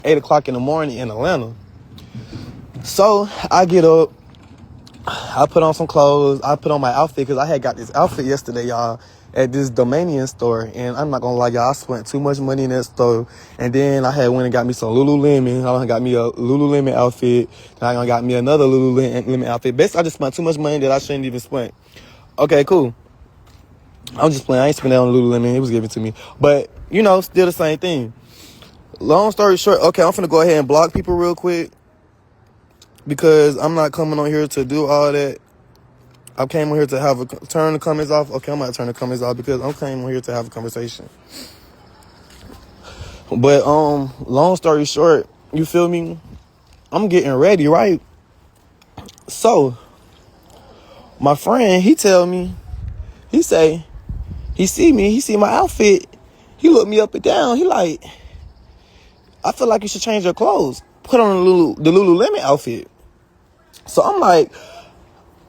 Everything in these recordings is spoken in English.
8 o'clock in the morning in Atlanta. So I get up, I put on some clothes, I put on my outfit because I had got this outfit yesterday, y'all, at this Domanion store. And I'm not gonna lie, y'all, I spent too much money in that store. And then I had went and got me some Lululemon. I got me a Lululemon outfit. Then I got me another Lululemon outfit. Basically, I just spent too much money that I shouldn't even spend. Okay, cool. I'm just playing. I ain't spending on Lululemon. It was given to me. But, you know, still the same thing. Long story short, okay, I'm finna go ahead and block people real quick because I'm not coming on here to do all that. I came on here to turn the comments off. Okay, I'm gonna turn the comments off because I'm came on here to have a conversation. But long story short, you feel me? I'm getting ready, right? So my friend, he tell me, he say, he see me, he see my outfit, he look me up and down. He like, I feel like you should change your clothes. Put on the Lululemon outfit. So I'm like,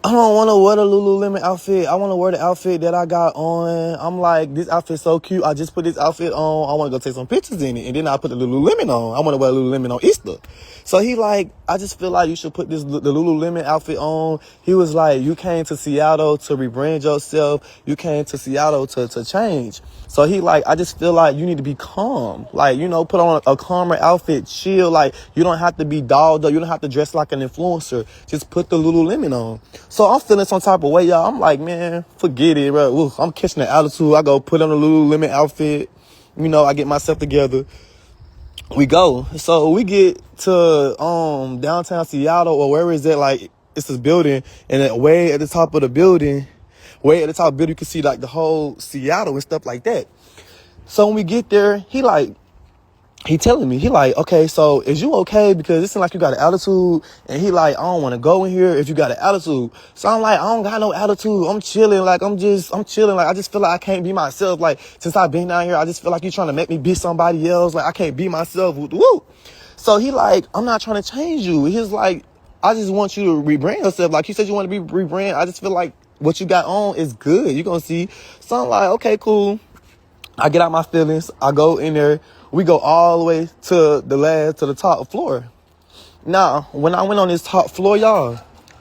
I don't want to wear the Lululemon outfit. I want to wear the outfit that I got on. I'm like, this outfit's so cute. I just put this outfit on. I want to go take some pictures in it. And then I put the Lululemon on. I want to wear Lululemon on Easter. So he like, I just feel like you should put the Lululemon outfit on. He was like, you came to Seattle to rebrand yourself. You came to Seattle to change. So he like, I just feel like you need to be calm. Like, you know, put on a calmer outfit, chill. Like, you don't have to be dolled up. You don't have to dress like an influencer. Just put the Lululemon on. So I'm feeling some type of way, y'all. I'm like, man, forget it, bro. Ooh, I'm catching the attitude. I go put on a Lululemon outfit. You know, I get myself together. We go. So we get to downtown Seattle or wherever it's at. Like, it's this building, and way at the top of the building, you can see like the whole Seattle and stuff like that. So when we get there, he telling me, he like, okay, so is you okay? Because it seems like you got an attitude. And he like, I don't want to go in here if you got an attitude. So I'm like, I don't got no attitude. I'm chilling. Like, I'm chilling. Like, I just feel like I can't be myself. Like, since I've been down here, I just feel like you're trying to make me be somebody else. Like, I can't be myself. Woo. So he like, I'm not trying to change you. He's like, I just want you to rebrand yourself. Like, you said you want to be rebrand. I just feel like what you got on is good. You're going to see. So I'm like, okay, cool. I get out my feelings. I go in there. We go all the way to the top floor. Now, when I went on this top floor, y'all,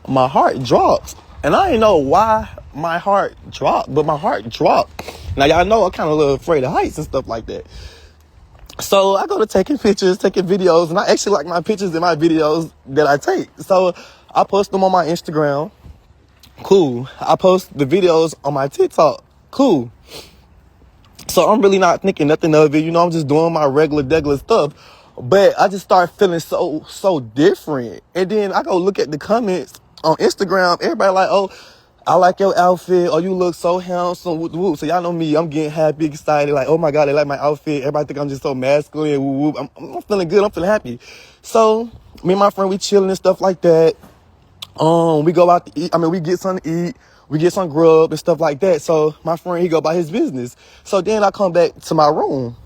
my heart dropped. And I didn't know why my heart dropped, but my heart dropped. Now, y'all know I'm kind of a little afraid of heights and stuff like that. So I go to taking pictures, taking videos, and I actually like my pictures and my videos that I take. So I post them on my Instagram. Cool. I post the videos on my TikTok. Cool. So I'm really not thinking nothing of it. You know, I'm just doing my regular stuff. But I just start feeling so different. And then I go look at the comments on Instagram. Everybody like, oh, I like your outfit. Oh, you look so handsome. Woo, woo. So y'all know me. I'm getting happy, excited. Like, oh my God, they like my outfit. Everybody think I'm just so masculine. Woo, woo. I'm feeling good. I'm feeling happy. So me and my friend, we chilling and stuff like that. We go out to eat. I mean, we get something to eat. We get some grub and stuff like that. So my friend, he go about his business. So then I come back to my room.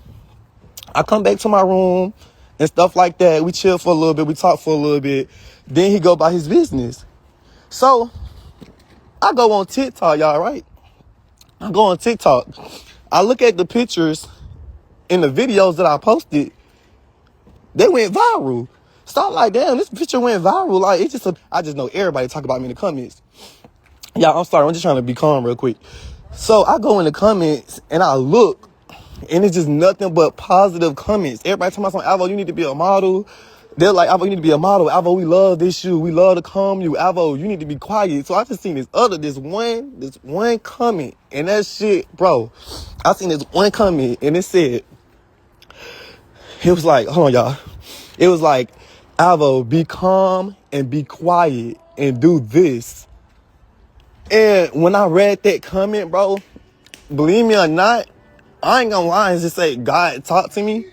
And stuff like that. We chill for a little bit. We talk for a little bit. Then he go about his business. So I go on TikTok, y'all, right? I go on TikTok. I look at the pictures and the videos that I posted. They went viral. So I'm like, damn, this picture went viral. Like, I just know everybody talk about me in the comments. Y'all, I'm sorry. I'm just trying to be calm real quick. So I go in the comments and I look, and it's just nothing but positive comments. Everybody talking about something. Alvo, you need to be a model. They're like, Alvo, you need to be a model. Alvo, we love this shoe. We love to calm you. Alvo, you need to be quiet. So I just seen this one comment, and that shit, bro. I seen this one comment, and it was like, hold on, y'all. It was like, Alvo, be calm and be quiet and do this. And when I read that comment, bro, believe me or not, I ain't gonna lie and just say God talked to me.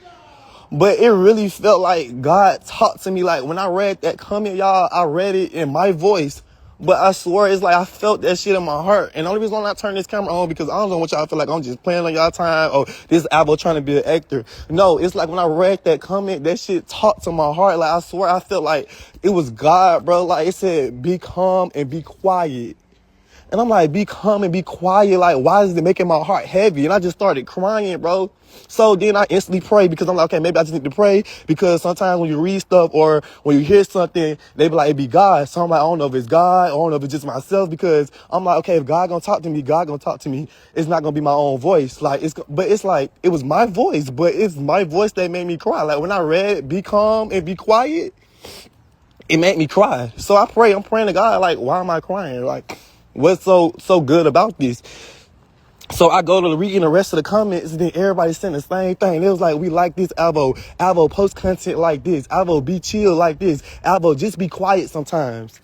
But it really felt like God talked to me. Like, when I read that comment, y'all, I read it in my voice. But I swear, it's like I felt that shit in my heart. And the only reason why I turn this camera on, because I don't want y'all to feel like I'm just playing on y'all time, or this Alvo trying to be an actor. No, it's like when I read that comment, that shit talked to my heart. Like, I swear, I felt like it was God, bro. Like, it said, be calm and be quiet. And I'm like, be calm and be quiet. Like, why is it making my heart heavy? And I just started crying, bro. So then I instantly pray because I'm like, okay, maybe I just need to pray because sometimes when you read stuff or when you hear something, they be like, it be God. So I'm like, I don't know if it's God. I don't know if it's just myself because I'm like, okay, if God gonna talk to me, God gonna talk to me. It's not gonna be my own voice. Like, but it's like, it was my voice, but it's my voice that made me cry. Like when I read, be calm and be quiet, it made me cry. So I'm praying to God, like, why am I crying? Like, what's so good about this? So I go to reading the rest of the comments, and then everybody saying the same thing. It was like, we like this, Alvo. Alvo, post content like this. Alvo, be chill like this. Alvo, just be quiet sometimes.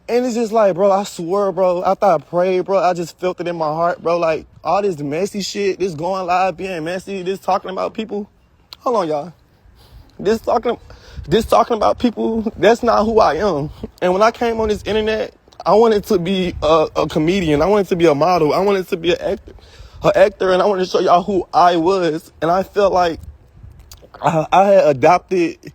And it's just like, bro, I swear, bro, after I prayed, bro, I just felt it in my heart, bro. Like, all this messy shit, this going live, being messy, this talking about people. Hold on, y'all. This talking about people, that's not who I am. And when I came on this internet, I wanted to be a comedian. I wanted to be a model. I wanted to be an actor, and I wanted to show y'all who I was. And I felt like I had adopted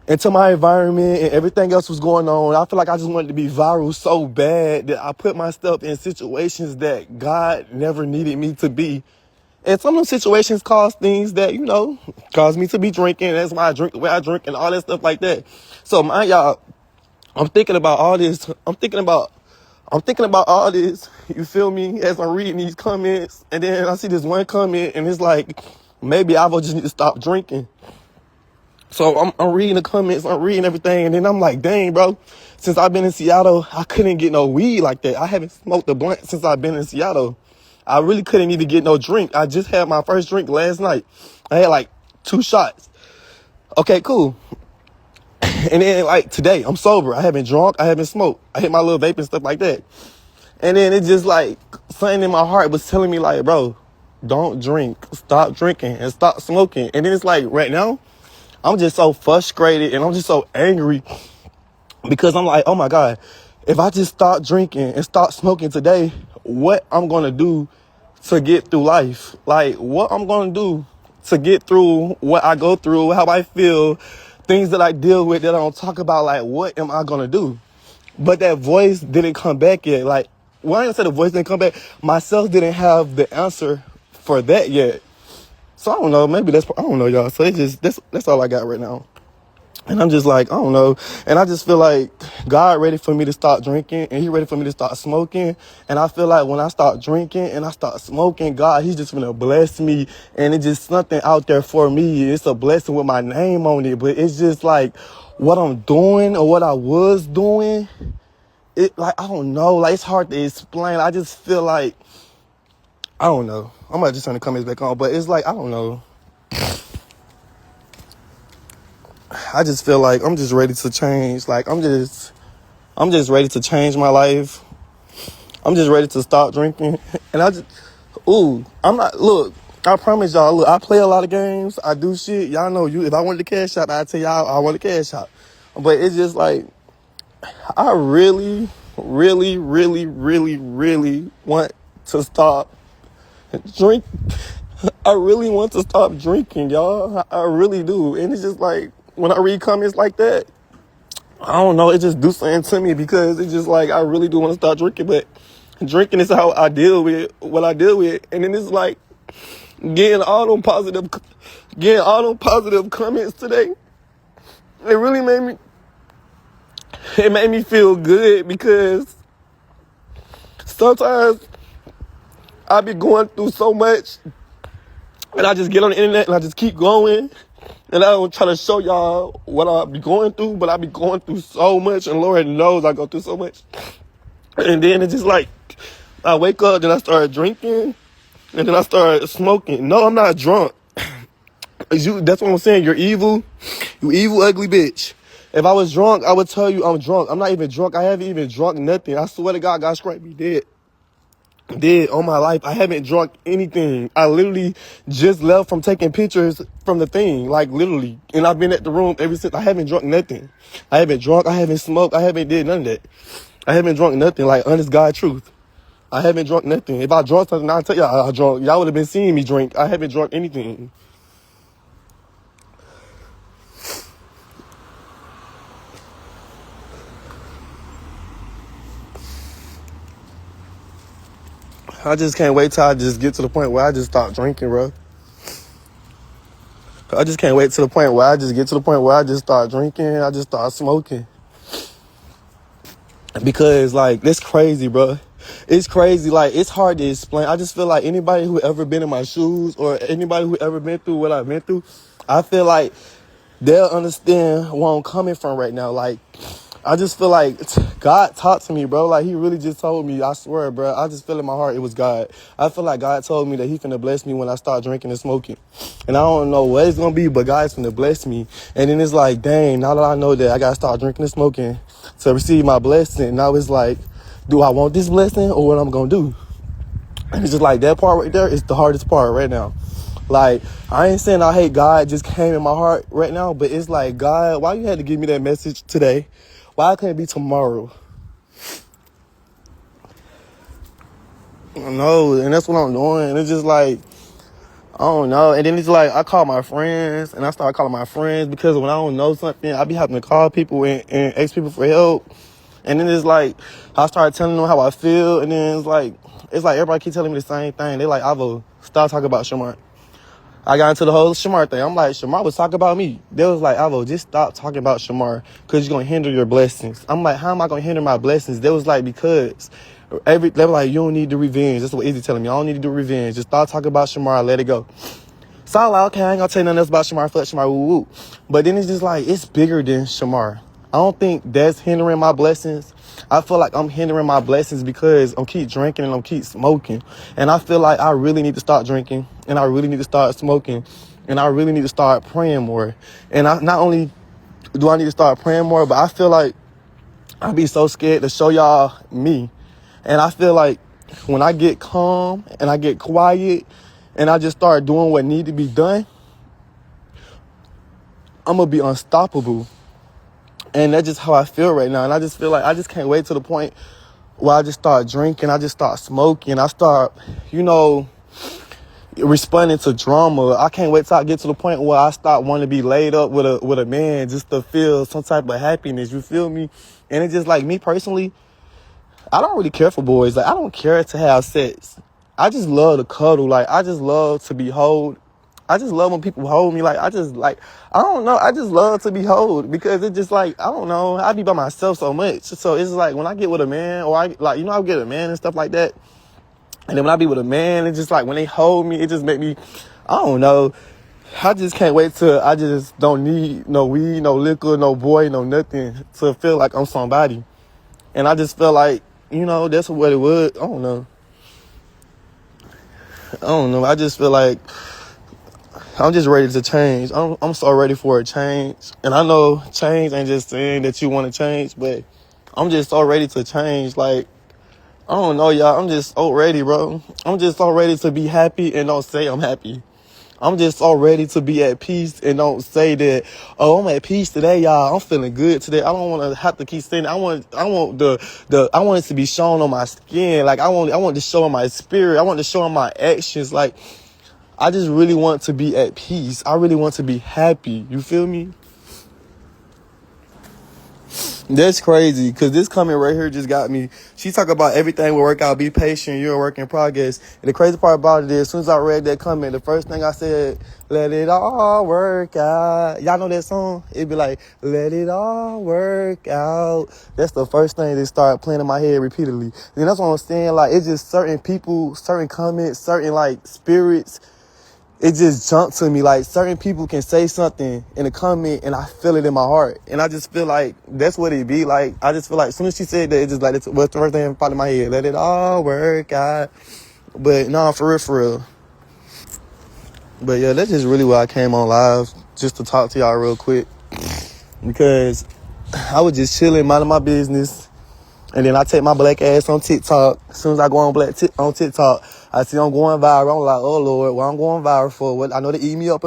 into my environment and everything else was going on. I feel like I just wanted to be viral so bad that I put myself in situations that God never needed me to be. And some of them situations caused things that, caused me to be drinking. That's why I drink the way I drink and all that stuff like that. So mind y'all, I'm thinking about all this. I'm thinking about all this. You feel me? As I'm reading these comments, and then I see this one comment, and it's like, maybe I will just need to stop drinking. So I'm reading the comments, I'm reading everything, and then I'm like, dang, bro. Since I've been in Seattle, I couldn't get no weed like that. I haven't smoked a blunt since I've been in Seattle. I really couldn't even get no drink. I just had my first drink last night. I had like 2 shots. Okay, cool. And then like today, I'm sober. I haven't drunk. I haven't smoked. I hit my little vape and stuff like that. And then it just like something in my heart was telling me like, bro, don't drink. Stop drinking and stop smoking. And then it's like right now, I'm just so frustrated and I'm just so angry because I'm like, oh my God, if I just stop drinking and stop smoking today, what I'm going to do to get through life? Like what I'm going to do to get through what I go through, how I feel, things that I deal with that I don't talk about, like what am I going to do? But that voice didn't come back yet. Like, well, I didn't say the voice didn't come back. Myself didn't have the answer for that yet. So I don't know, maybe I don't know, y'all. So it's just, that's all I got right now. And I'm just like, I don't know. And I just feel like God ready for me to start drinking and he ready for me to start smoking. And I feel like when I start drinking and I start smoking, God, he's just gonna bless me. And it's just something out there for me. It's a blessing with my name on it. But it's just like what I'm doing or what I was doing. It like, I don't know. Like, it's hard to explain. I just feel like, I don't know. I'm gonna just turn the comments back on. But it's like, I don't know. I just feel like I'm just ready to change. Like, I'm just ready to change my life. I'm just ready to stop drinking. And I promise y'all, look, I play a lot of games. I do shit. Y'all know if I wanted to cash out, I'd tell y'all I want to cash out. But it's just like, I really, really, really, really, really want to stop drink. I really want to stop drinking, y'all. I really do. And it's just like, when I read comments like that, I don't know, it just do something to me because it's just like, I really do want to stop drinking, but drinking is how I deal with what I deal with. And then it's like getting all them positive comments today. It really made me feel good because sometimes I be going through so much and I just get on the internet and I just keep going. And I don't try to show y'all what I be going through, but I be going through so much, and Lord knows I go through so much. And then it's just like, I wake up, then I start drinking, and then I start smoking. No, I'm not drunk. That's what I'm saying. You're evil. You evil, ugly bitch. If I was drunk, I would tell you I'm drunk. I'm not even drunk. I haven't even drunk nothing. I swear to God strike me dead. Dead on my life. I haven't drunk anything. I literally just left from taking pictures from the thing, like literally. And I've been at the room ever since. I haven't drunk nothing. I haven't drunk. I haven't smoked. I haven't did none of that. I haven't drunk nothing, like honest God truth. I haven't drunk nothing. If I drunk something, I'll tell y'all I drunk. Y'all would have been seeing me drink. I haven't drunk anything. I just can't wait till I just get to the point where I just start drinking, bro. I just can't wait to the point where I just get to the point where I just start drinking, I just start smoking. Because, like, it's crazy, bro. It's crazy. Like, it's hard to explain. I just feel like anybody who ever been in my shoes or anybody who ever been through what I've been through, I feel like they'll understand where I'm coming from right now. Like, I just feel like God talked to me, bro. Like, he really just told me, I swear, bro. I just feel in my heart it was God. I feel like God told me that he finna bless me when I start drinking and smoking. And I don't know what it's gonna be, but God's finna bless me. And then it's like, dang, now that I know that I gotta start drinking and smoking to receive my blessing, now it's like, do I want this blessing or what I'm gonna do? And it's just like, that part right there is the hardest part right now. Like, I ain't saying I hate God, just came in my heart right now, but it's like, God, why you had to give me that message today? Why can't it be tomorrow? No, and that's what I'm doing. It's just like, I don't know. And then it's like, I call my friends, and I start calling my friends because when I don't know something, I be having to call people and ask people for help. And then it's like, I start telling them how I feel, and then it's like everybody keep telling me the same thing. They like, Alvo, stop talking about Shamar. I got into the whole Shamar thing. I'm like, Shamar was talking about me. They was like, Alvo, just stop talking about Shamar because you're going to hinder your blessings. I'm like, how am I going to hinder my blessings? They was like, because they were like, you don't need the revenge. That's what Izzy telling me. I don't need to do revenge. Just stop talking about Shamar. Let it go. So I'm like, okay, I ain't going to tell you nothing else about Shamar. Fuck Shamar, woo woo. But then it's just like, it's bigger than Shamar. I don't think that's hindering my blessings. I feel like I'm hindering my blessings because I'm keep drinking and I'm keep smoking. And I feel like I really need to start drinking and I really need to start smoking and I really need to start praying more. And not only do I need to start praying more, but I feel like I be so scared to show y'all me. And I feel like when I get calm and I get quiet and I just start doing what need to be done, I'm going to be unstoppable. And that's just how I feel right now. And I just feel like I just can't wait to the point where I just start drinking, I just start smoking, I start, responding to drama. I can't wait till I get to the point where I start wanting to be laid up with a man just to feel some type of happiness. You feel me? And it's just like me personally, I don't really care for boys. Like, I don't care to have sex. I just love to cuddle. Like, I just love to be held. I just love when people hold me. Like, I don't know. I just love to be held because it's just like, I don't know. I be by myself so much. So it's like when I get with a man or I get a man and stuff like that. And then when I be with a man, it's just like when they hold me, it just make me, I don't know. I just can't wait till I just don't need no weed, no liquor, no boy, no nothing to feel like I'm somebody. And I just feel like, that's what it would. I don't know. I just feel like I'm just ready to change. I'm so ready for a change. And I know change ain't just saying that you want to change, but I'm just so ready to change. Like, I don't know, y'all. I'm just so ready, bro. I'm just so ready to be happy and don't say I'm happy. I'm just so ready to be at peace and don't say that, oh, I'm at peace today, y'all. I'm feeling good today. I don't want to have to keep saying it. I want it to be shown on my skin. Like, I want to show in my spirit. I want to show in my actions. Like, I just really want to be at peace. I really want to be happy. You feel me? That's crazy, because this comment right here just got me. She talk about everything will work out, be patient, you're a work in progress. And the crazy part about it is, as soon as I read that comment, the first thing I said, let it all work out. Y'all know that song? It'd be like, let it all work out. That's the first thing that started playing in my head repeatedly. And that's what I'm saying. Like, it's just certain people, certain comments, certain, like, spirits. It just jumped to me. Like, certain people can say something in a comment and I feel it in my heart. And I just feel like that's what it be. Like, I just feel like as soon as she said that, it just like, what's the first thing that popped in my head? Let it all work out. But nah, for real. But yeah, that's just really why I came on live, just to talk to y'all real quick. Because I was just chilling, minding my business. And then I take my black ass on TikTok. As soon as I go on TikTok, I see I'm going viral. I'm like, oh Lord, what I'm going viral for? What I know they eat me up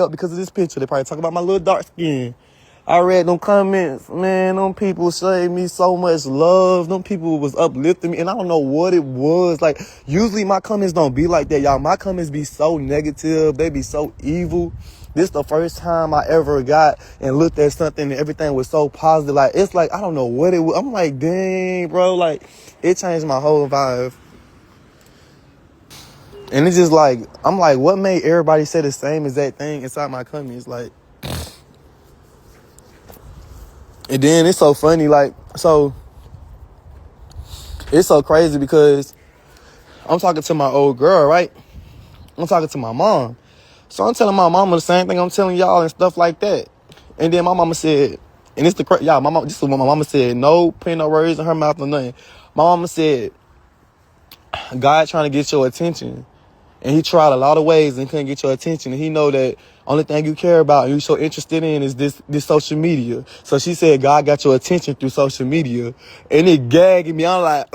because of this picture. They probably talk about my little dark skin. I read them comments, man. Them people showed me so much love. Them people was uplifting me, and I don't know what it was. Like, usually my comments don't be like that, y'all. My comments be so negative. They be so evil. This the first time I ever got and looked at something and everything was so positive. Like, it's like, I don't know what it was. I'm like, dang, bro. Like, it changed my whole vibe. And it's just like, I'm like, what made everybody say the same exact thing inside my comments? Like, and then it's so funny, like, so it's so crazy because I'm talking to my old girl, right? I'm talking to my mom. So I'm telling my mama the same thing I'm telling y'all and stuff like that. And then my mama said, and it's y'all, my mama, this is what my mama said, no putting no words in her mouth or nothing. My mama said, God trying to get your attention. And he tried a lot of ways and couldn't get your attention. And he know that only thing you care about and you're so interested in is this social media. So she said, God got your attention through social media. And it gagged me. I'm like,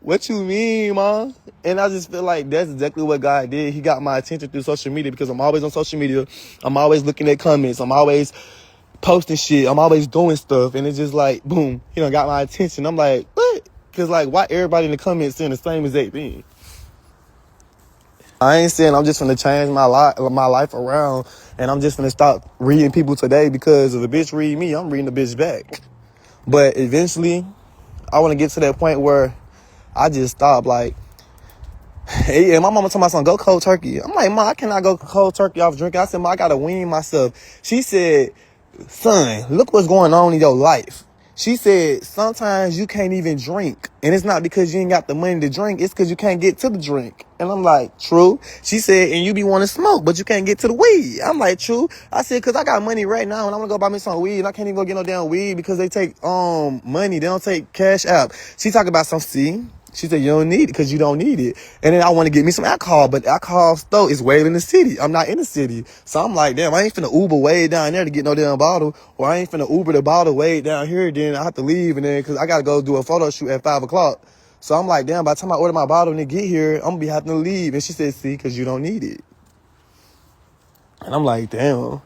what you mean, Mom? And I just feel like that's exactly what God did. He got my attention through social media because I'm always on social media. I'm always looking at comments. I'm always posting shit. I'm always doing stuff. And it's just like, boom, he done got my attention. I'm like, what? Because, like, why everybody in the comments saying the same exact thing? I ain't saying I'm just gonna change my life around and I'm just gonna stop reading people today because if a bitch read me, I'm reading the bitch back. But eventually, I want to get to that point where I just stop. Like, hey, and my mama told my son, go cold turkey. I'm like, Ma, I cannot go cold turkey off drinking. I said, Ma, I gotta wean myself. She said, son, look what's going on in your life. She said, sometimes you can't even drink. And it's not because you ain't got the money to drink. It's because you can't get to the drink. And I'm like, true. She said, and you be wanting to smoke, but you can't get to the weed. I'm like, true. I said, because I got money right now and I'm going to go buy me some weed. And I can't even go get no damn weed because they take money. They don't take cash out. She talking about some C. She said, you don't need it because you don't need it. And then I want to get me some alcohol, but the alcohol store is way in the city. I'm not in the city. So I'm like, damn, I ain't finna Uber way down there to get no damn bottle, or I ain't finna Uber the bottle way down here. Then I have to leave, and then because I got to go do a photo shoot at 5 o'clock. So I'm like, damn, by the time I order my bottle and it get here, I'm going to be having to leave. And she said, see, because you don't need it. And I'm like, damn.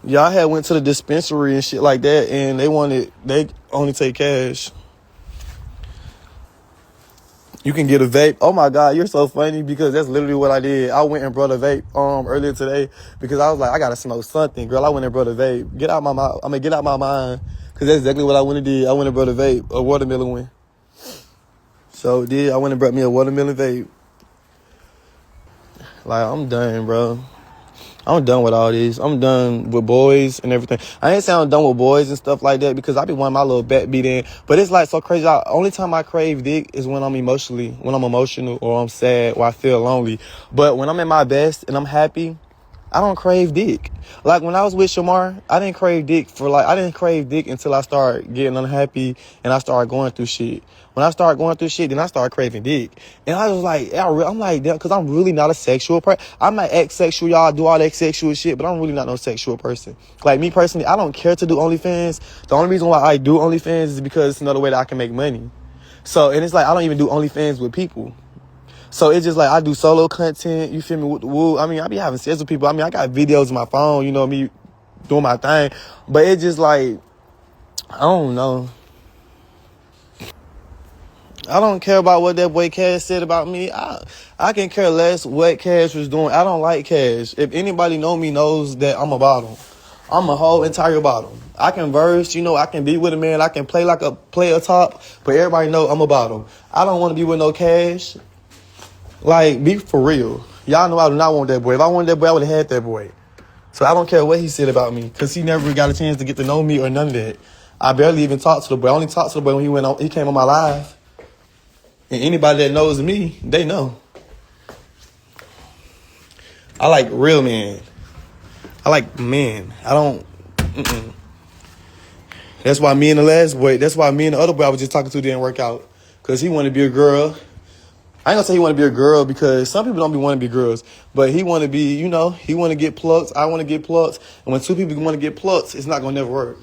Y'all had went to the dispensary and shit like that, and they only take cash. You can get a vape. Oh my God, you're so funny because that's literally what I did. I went and brought a vape earlier today because I was like, I gotta smoke something. Girl, I went and brought a vape. Get out my mouth. Get out my mind. Because that's exactly what I went and did. I went and brought a vape, a watermelon one. So I went and brought me a watermelon vape. Like, I'm done, bro. I'm done with all this. I'm done with boys and everything. I ain't saying I'm done with boys and stuff like that because I be wanting my little back beat in. But it's like so crazy. Only time I crave dick is when I'm emotional or I'm sad or I feel lonely. But when I'm at my best and I'm happy, I don't crave dick. Like when I was with Shamar, I didn't crave dick until I started getting unhappy and I started going through shit. When I started going through shit, then I started craving dick. And I was like, I'm like, because I'm really not a sexual person. I might act sexual, y'all do all that sexual shit, but I'm really not no sexual person. Like me personally, I don't care to do OnlyFans. The only reason why I do OnlyFans is because it's another way that I can make money. So, and it's like, I don't even do OnlyFans with people. So it's just like I do solo content, you feel me, with the woo. I mean, I be having sex with people. I mean, I got videos on my phone, you know, me doing my thing. But it's just like, I don't know. I don't care about what that boy Cash said about me. I can care less what Cash was doing. I don't like Cash. If anybody know me knows that I'm a bottom. I'm a whole entire bottom. I can verse, you know, I can be with a man. I can play like a player top, but everybody know I'm a bottom. I don't want to be with no Cash. Like, be for real. Y'all know I do not want that boy. If I wanted that boy, I would have had that boy. So I don't care what he said about me, because he never got a chance to get to know me or none of that. I barely even talked to the boy. I only talked to the boy when he came on my live. And anybody that knows me, they know. I like real men. I like men. I don't... That's why me and the other boy I was just talking to didn't work out. Because he wanted to be a girl. I ain't gonna say he want to be a girl because some people don't want to be girls. But he want to be, you know, he want to get plucked. I want to get plucked. And when two people want to get plucked, it's not going to never work.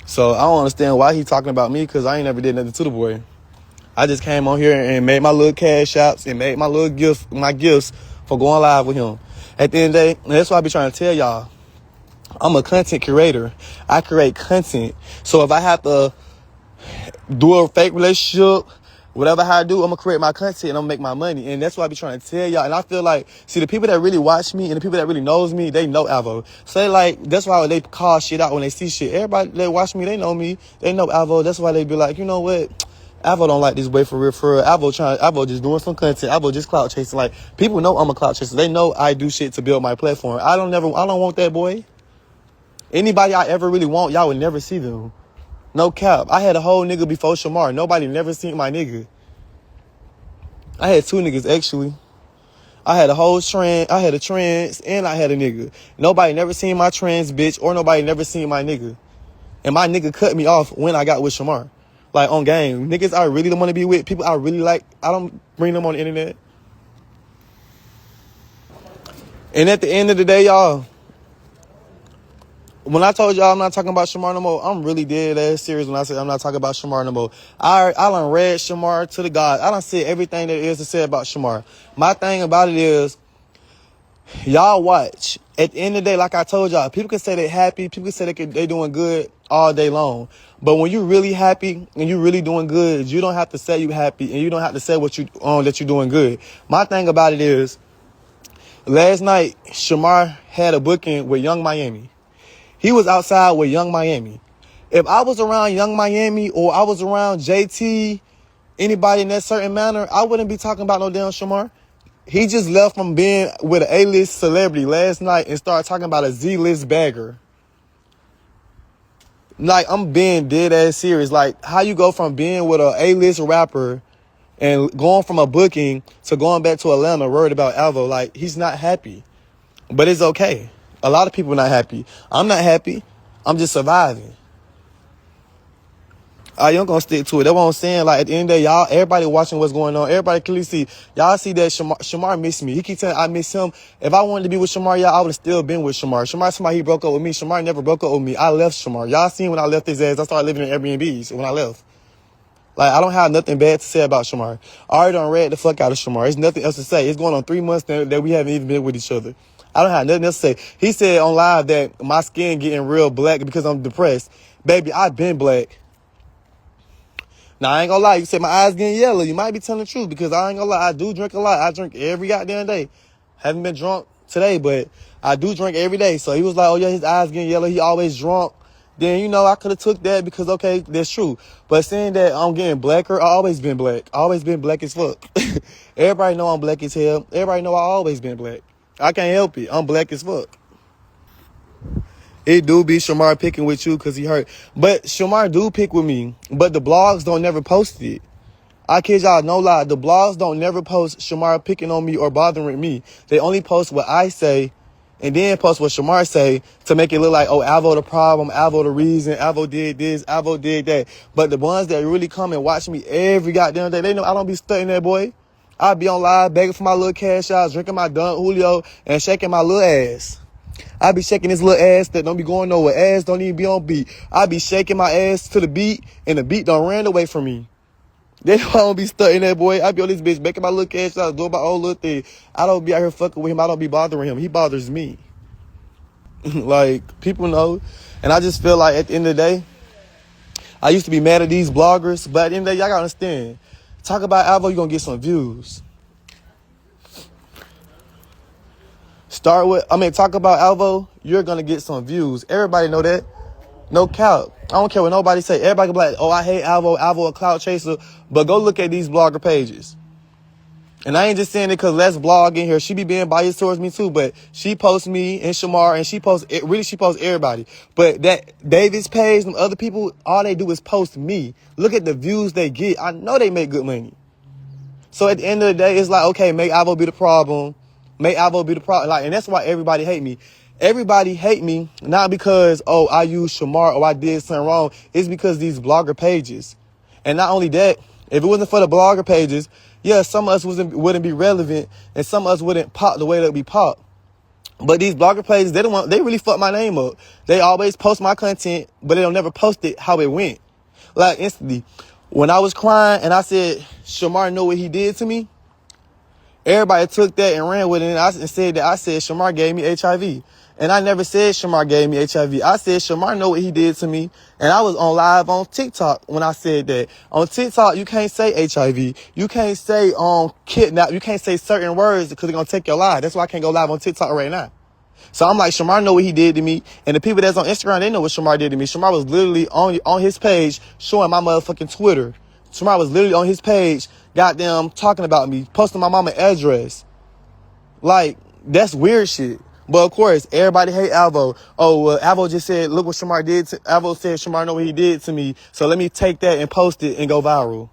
So I don't understand why he talking about me because I ain't never did nothing to the boy. I just came on here and made my little cash apps and made my little gifts for going live with him. At the end of the day, that's why I be trying to tell y'all. I'm a content curator. I create content. So if I have to do a fake relationship, whatever I do, I'm going to create my content and I'm going to make my money. And that's what I be trying to tell y'all. And I feel like, see, the people that really watch me and the people that really knows me, they know Alvo. So that's why they call shit out when they see shit. Everybody that watch me, they know me. They know Alvo. That's why they be like, you know what? Alvo don't like this way for real, for real. Alvo just doing some content. Alvo just clout chasing. Like, people know I'm a clout chaser. They know I do shit to build my platform. I don't want that boy. Anybody I ever really want, y'all would never see them. No cap. I had a whole nigga before Shamar. Nobody never seen my nigga. I had 2 niggas, actually. I had a whole trans, I had a trans, and I had a nigga. Nobody never seen my trans bitch, or nobody never seen my nigga. And my nigga cut me off when I got with Shamar. Like, on game. Niggas I really don't want to be with, people I really like, I don't bring them on the internet. And at the end of the day, y'all, when I told y'all I'm not talking about Shamar no more, I'm really dead ass serious when I say I'm not talking about Shamar no more. I done read Shamar to the God. I done said everything there is to say about Shamar. My thing about it is, y'all watch. At the end of the day, like I told y'all, people can say they're happy, people can say they doing good all day long. But when you're really happy and you're really doing good, you don't have to say you happy and you don't have to say what you that you're doing good. My thing about it is, last night, Shamar had a booking with Young Miami. He was outside with Young Miami. If I was around Young Miami or I was around JT, anybody in that certain manner, I wouldn't be talking about no damn Shamar. He just left from being with an A-list celebrity last night and started talking about a Z-list bagger. Like, I'm being dead ass serious. Like, how you go from being with an A-list rapper and going from a booking to going back to Atlanta worried about Alvo? Like, he's not happy. But it's okay. A lot of people are not happy. I'm not happy. I'm just surviving. I ain't gonna stick to it. That's what I'm saying. Like, at the end of the day, y'all, everybody watching what's going on. Everybody clearly see. Y'all see that Shamar missed me. He keep telling I miss him. If I wanted to be with Shamar, y'all, I would have still been with Shamar. Shamar, somebody he broke up with me. Shamar never broke up with me. I left Shamar. Y'all seen when I left his ass, I started living in Airbnbs when I left. Like, I don't have nothing bad to say about Shamar. I already done read the fuck out of Shamar. There's nothing else to say. It's going on 3 months that we haven't even been with each other. I don't have nothing else to say. He said on live that my skin getting real black because I'm depressed. Baby, I've been black. Now, I ain't gonna lie. You said my eyes getting yellow. You might be telling the truth because I ain't gonna lie. I do drink a lot. I drink every goddamn day. Haven't been drunk today, but I do drink every day. So he was like, oh, yeah, his eyes getting yellow. He always drunk. Then, you know, I could have took that because, okay, that's true. But saying that I'm getting blacker, I always been black. I always been black as fuck. Everybody know I'm black as hell. Everybody know I always been black. I can't help it. I'm black as fuck. It do be Shamar picking with you because he hurt. But Shamar do pick with me. But the blogs don't never post it. I kid y'all, no lie. The blogs don't never post Shamar picking on me or bothering me. They only post what I say and then post what Shamar say to make it look like, oh, Alvo the problem, Alvo the reason, Alvo did this, Alvo did that. But the ones that really come and watch me every goddamn day, they know I don't be studying that boy. I be on live begging for my little cash outs, drinking my Don Julio, and shaking my little ass. I be shaking this little ass that don't be going nowhere. Ass don't even be on beat. I be shaking my ass to the beat, and the beat don't ran away from me. They know I don't be studying that boy. I be on this bitch making my little cash outs, doing my own little thing. I don't be out here fucking with him. I don't be bothering him. He bothers me. Like, people know. And I just feel like at the end of the day, I used to be mad at these bloggers, but at the end of the day, y'all gotta understand. Talk about Alvo, you're gonna get some views. Talk about Alvo, you're gonna get some views. Everybody know that. No cap. I don't care what nobody say. Everybody can be like, oh, I hate Alvo, Alvo a clout chaser. But go look at these blogger pages. And I ain't just saying it because Let's Blog in here. She be being biased towards me too, but she posts me and Shamar, and she posts everybody. But that David's page and other people, all they do is post me. Look at the views they get. I know they make good money. So at the end of the day, it's like, okay, make Alvo be the problem. Make Alvo be the problem. Like, and that's why everybody hate me. Everybody hate me, not because, oh, I used Shamar or I did something wrong. It's because these blogger pages. And not only that, if it wasn't for the blogger pages, yeah, some of us wouldn't be relevant, and some of us wouldn't pop the way that we pop. But these blogger pages, they really fuck my name up. They always post my content, but they don't never post it how it went. Like, instantly, when I was crying and I said, Shamar know what he did to me, everybody took that and ran with it and said Shamar gave me HIV. And I never said Shamar gave me HIV. I said Shamar know what he did to me. And I was on live on TikTok when I said that. On TikTok, you can't say HIV. You can't say kidnap. You can't say certain words because they're going to take your life. That's why I can't go live on TikTok right now. So I'm like, Shamar know what he did to me. And the people that's on Instagram, they know what Shamar did to me. Shamar was literally on his page showing my motherfucking Twitter Shamar was literally on his page, goddamn, talking about me, posting my mama address. Like, that's weird shit. But of course, everybody hate Alvo. Oh, well, Alvo just said, look what Shamar did to, Alvo said Shamar know what he did to me. So let me take that and post it and go viral.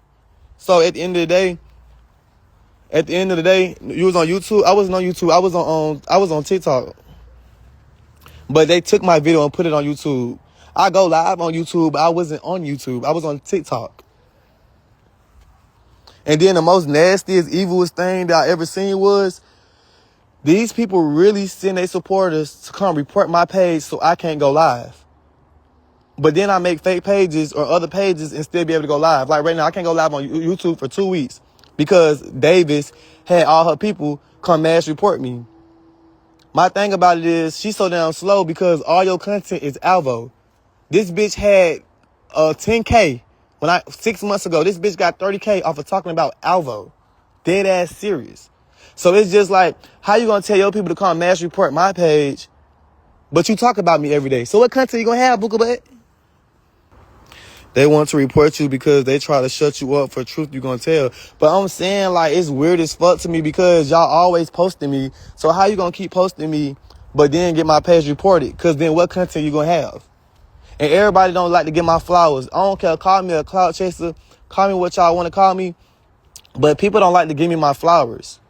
So at the end of the day, you was on YouTube. I wasn't on YouTube. I was on TikTok. But they took my video and put it on YouTube. I go live on YouTube, but I wasn't on YouTube. I was on TikTok. And then the most nastiest, evilest thing that I ever seen was these people really send their supporters to come report my page so I can't go live. But then I make fake pages or other pages and still be able to go live. Like right now, I can't go live on YouTube for 2 weeks because Davis had all her people come mass report me. My thing about it is she's so damn slow because all your content is Alvo. This bitch had 10K 6 months ago. This bitch got 30K off of talking about Alvo. Dead ass serious. So it's just like, how you gonna tell your people to come mass report my page, but you talk about me every day? So what content you gonna have, Booker Butt? They want to report you because they try to shut you up for truth you gonna tell. But I'm saying, like, it's weird as fuck to me because y'all always posting me. So how you gonna keep posting me, but then get my page reported? Because then what content you gonna have? And everybody don't like to get my flowers. I don't care. Call me a clout chaser. Call me what y'all want to call me. But people don't like to give me my flowers.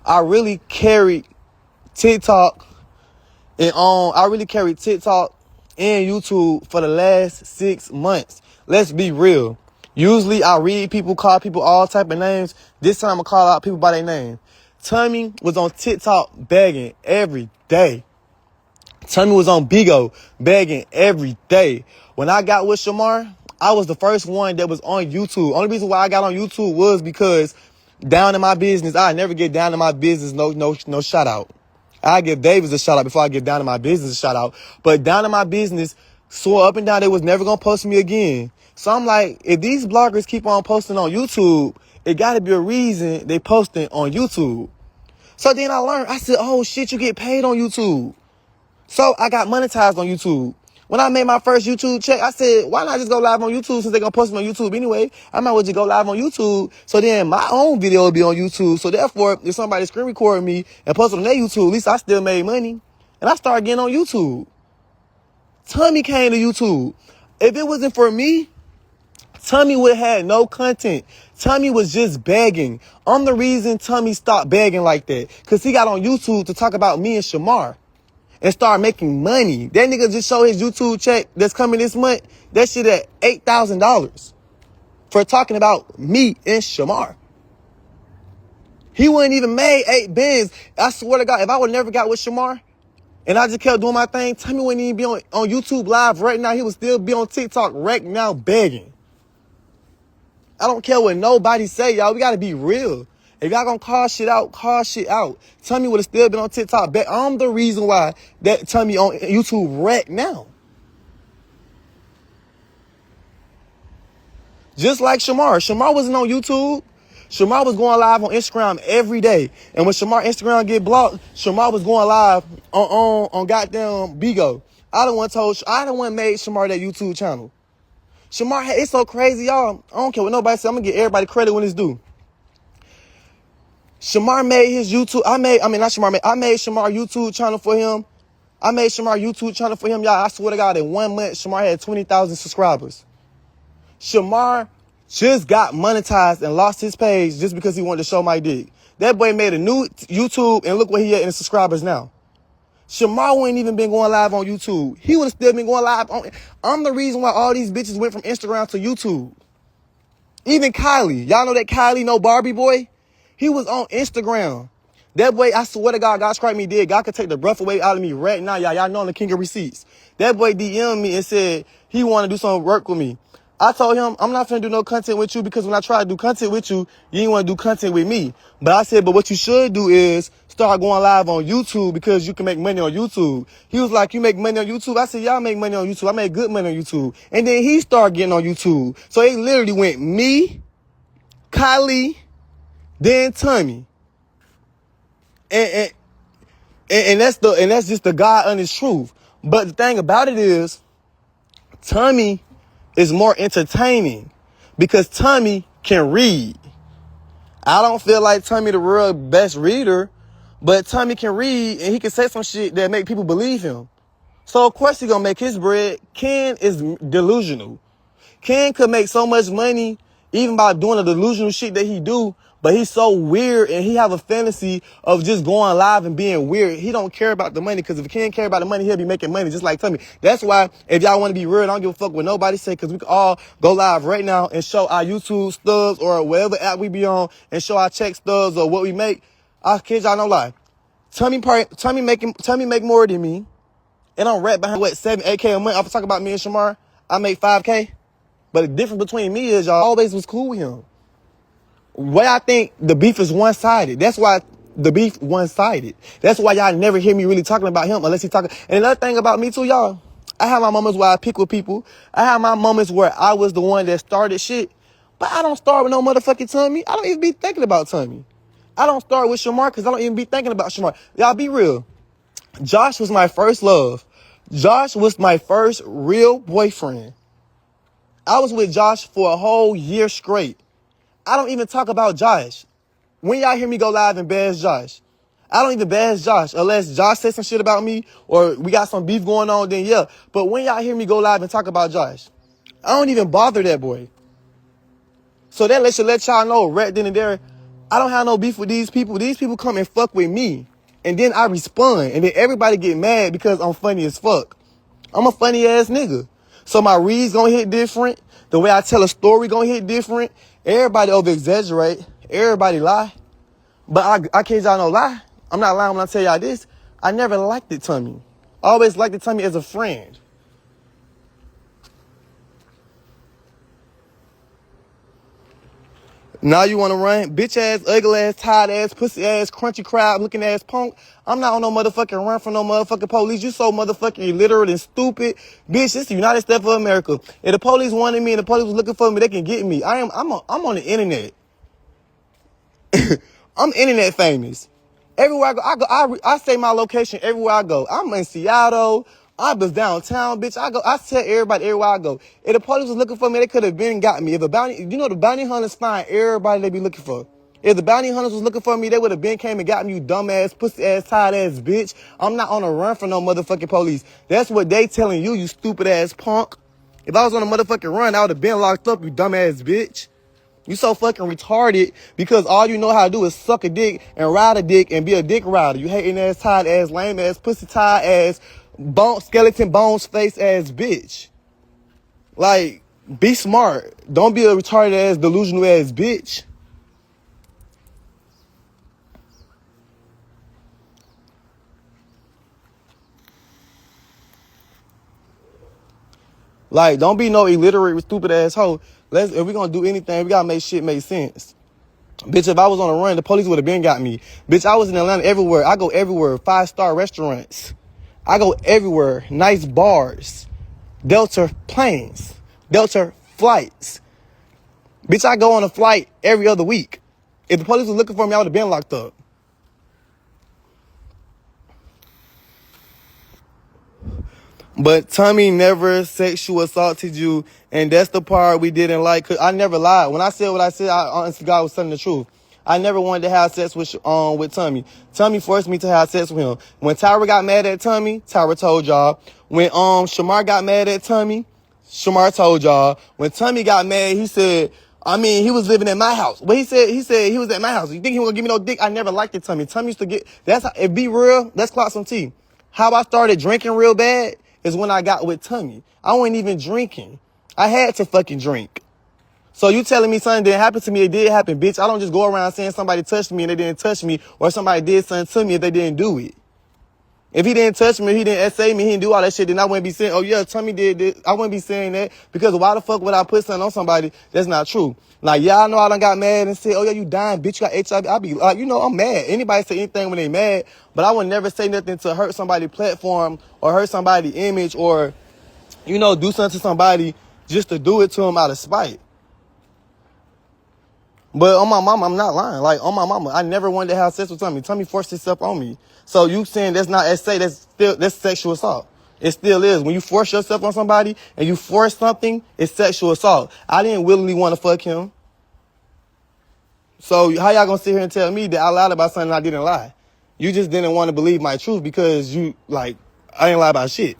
I really carried TikTok and YouTube for the last 6 months. Let's be real. Usually I read people, call people all type of names. This time I call out people by their name. Tommy was on TikTok begging every day. Tommy was on Bigo begging every day. When I got with Shamar, I was the first one that was on YouTube. Only reason why I got on YouTube was because down in my business, I never get down in my business no shout out. I give Davis a shout out before I give down in my business a shout out. But down in my business, swore up and down they was never gonna post me again. So I'm like, if these bloggers keep on posting on YouTube, it gotta be a reason they posting on YouTube. So then I learned, I said, oh shit, you get paid on YouTube. So I got monetized on YouTube. When I made my first YouTube check, I said, why not just go live on YouTube since they're going to post me on YouTube anyway? I might as well just go live on YouTube. So then my own video will be on YouTube. So therefore, if somebody screen recorded me and posted on their YouTube, at least I still made money. And I started getting on YouTube. Tommy came to YouTube. If it wasn't for me, Tommy would have had no content. Tommy was just begging. I'm the reason Tommy stopped begging like that. Because he got on YouTube to talk about me and Shamar. And start making money. That nigga just showed his YouTube check that's coming this month. That shit at $8,000 for talking about me and Shamar. He wouldn't even made 8 bands. I swear to God, if I would never got with Shamar and I just kept doing my thing, Tommy wouldn't even be on YouTube live right now. He would still be on TikTok right now begging. I don't care what nobody say, y'all. We got to be real. If y'all gonna call shit out, call shit out. Tommy would have still been on TikTok. I'm the reason why that Tommy on YouTube right now. Just like Shamar. Shamar wasn't on YouTube. Shamar was going live on Instagram every day. And when Shamar Instagram get blocked, Shamar was going live on goddamn Bigo. I the one made Shamar that YouTube channel. Shamar, it's so crazy, y'all. I don't care what nobody say. I'm gonna give everybody credit when it's due. Shamar made his YouTube. I made Shamar YouTube channel for him. Y'all. I swear to God, in 1 month, Shamar had 20,000 subscribers. Shamar just got monetized and lost his page just because he wanted to show my dick. That boy made a new YouTube and look where he at in the subscribers now. Shamar wouldn't even been going live on YouTube. He would have still been going live on. I'm the reason why all these bitches went from Instagram to YouTube. Even Kylie. Y'all know that Kylie, no Barbie boy? He was on Instagram. That boy, I swear to God, God strike me dead. God could take the breath away out of me right now. Y'all know I'm the king of receipts. That boy DM'd me and said he wanted to do some work with me. I told him, I'm not finna do no content with you because when I try to do content with you, you ain't want to do content with me. But I said, but what you should do is start going live on YouTube because you can make money on YouTube. He was like, you make money on YouTube? I said, y'all make money on YouTube. I made good money on YouTube. And then he started getting on YouTube. So it literally went me, Kylie, then Tommy. And that's just the God honest truth. But the thing about it is, Tommy is more entertaining. because Tommy can read. I don't feel like Tommy the real best reader, but Tommy can read and he can say some shit that make people believe him. So of course he gonna make his bread. Ken is delusional. Ken could make so much money even by doing the delusional shit that he do, but he's so weird and he have a fantasy of just going live and being weird. He don't care about the money, because if Ken care about the money, he'll be making money just like Tommy. That's why if y'all want to be real, I don't give a fuck what nobody say, because we can all go live right now and show our YouTube stubs or whatever app we be on and show our check stubs or what we make. I kid y'all no lie. Tommy make more than me. And I'm right behind, 7-8K a month. I'm talking about me and Shamar. I make 5K. But the difference between me is y'all always was cool with him. Why I think the beef is one-sided. That's why the beef one-sided. That's why y'all never hear me really talking about him unless he talking. And another thing about me too, y'all, I have my moments where I pick with people. I have my moments where I was the one that started shit. But I don't start with no motherfucking Tommy. I don't even be thinking about Tommy. I don't start with Shamar because I don't even be thinking about Shamar. Y'all be real. Josh was my first love. Josh was my first real boyfriend. I was with Josh for a whole year straight. I don't even talk about Josh. When y'all hear me go live and bash Josh, I don't even bash Josh unless Josh says some shit about me or we got some beef going on, then yeah. But when y'all hear me go live and talk about Josh, I don't even bother that boy. So that should let y'all know right then and there, I don't have no beef with these people. These people come and fuck with me. And then I respond. And then everybody get mad because I'm funny as fuck. I'm a funny ass nigga. So my reads gonna hit different. The way I tell a story gonna hit different. Everybody over exaggerate. Everybody lie. But I kid y'all no lie. I'm not lying when I tell y'all this. I never liked it Tommy. I always liked it Tommy as a friend. Now you want to run? Bitch ass, ugly ass, tired ass, pussy ass, crunchy crab looking ass punk. I'm not on no motherfucking run from no motherfucking police. You so motherfucking illiterate and stupid. Bitch, it's the United States of America. If the police wanted me and the police was looking for me, they can get me. I'm on the internet. I'm internet famous. Everywhere I say my location everywhere I go. I'm in Seattle. I was downtown, bitch. I tell everybody everywhere I go. If the police was looking for me, they could have been got me. If the bounty hunters find everybody they be looking for. If the bounty hunters was looking for me, they would have been came and got me, you dumbass, pussy ass, tired ass bitch. I'm not on a run from no motherfucking police. That's what they telling you, you stupid ass punk. If I was on a motherfucking run, I would have been locked up, you dumbass bitch. You so fucking retarded because all you know how to do is suck a dick and ride a dick and be a dick rider. You hating ass, tired ass, lame ass, pussy tired ass, skeleton bones face ass bitch. Like, be smart. Don't be a retarded ass, delusional ass bitch. Like, don't be no illiterate, stupid ass hoe. If we gonna do anything, we gotta make shit make sense. Bitch, if I was on a run, the police would have been got me. Bitch, I was in Atlanta everywhere. I go everywhere. 5-star restaurants. I go everywhere. Nice bars. Delta planes. Delta flights. Bitch, I go on a flight every other week. If the police was looking for me, I would have been locked up. But Tommy never sexual assaulted you, and that's the part we didn't like. Cause I never lied. When I said what I said, I honestly God was telling the truth. I never wanted to have sex with Tommy. Tommy forced me to have sex with him. When Tyra got mad at Tommy, Tyra told y'all. When Shamar got mad at Tommy, Shamar told y'all. When Tommy got mad, he said, he was living in my house. But he said he was at my house. You think he was gonna give me no dick? I never liked it, Tommy. Tommy used to get, if be real, let's clock some tea. How I started drinking real bad is when I got with Tommy. I wasn't even drinking. I had to fucking drink. So you telling me something didn't happen to me, it did happen, bitch. I don't just go around saying somebody touched me and they didn't touch me, or somebody did something to me if they didn't do it. If he didn't touch me, he didn't essay me, he didn't do all that shit, then I wouldn't be saying, oh yeah, Tommy did this. I wouldn't be saying that, because why the fuck would I put something on somebody that's not true? Like, y'all know I done got mad and said, oh yeah, you dying, bitch, you got HIV. I be like, I'm mad. Anybody say anything when they mad, but I would never say nothing to hurt somebody's platform or hurt somebody's image or, do something to somebody just to do it to them out of spite. But on my mama, I'm not lying. Like, on my mama, I never wanted to have sex with Tommy. Tommy forced himself on me. So you saying that's not essay, that's sexual assault. It still is. When you force yourself on somebody and you force something, it's sexual assault. I didn't willingly want to fuck him. So how y'all gonna sit here and tell me that I lied about something I didn't lie? You just didn't want to believe my truth because I didn't lie about shit.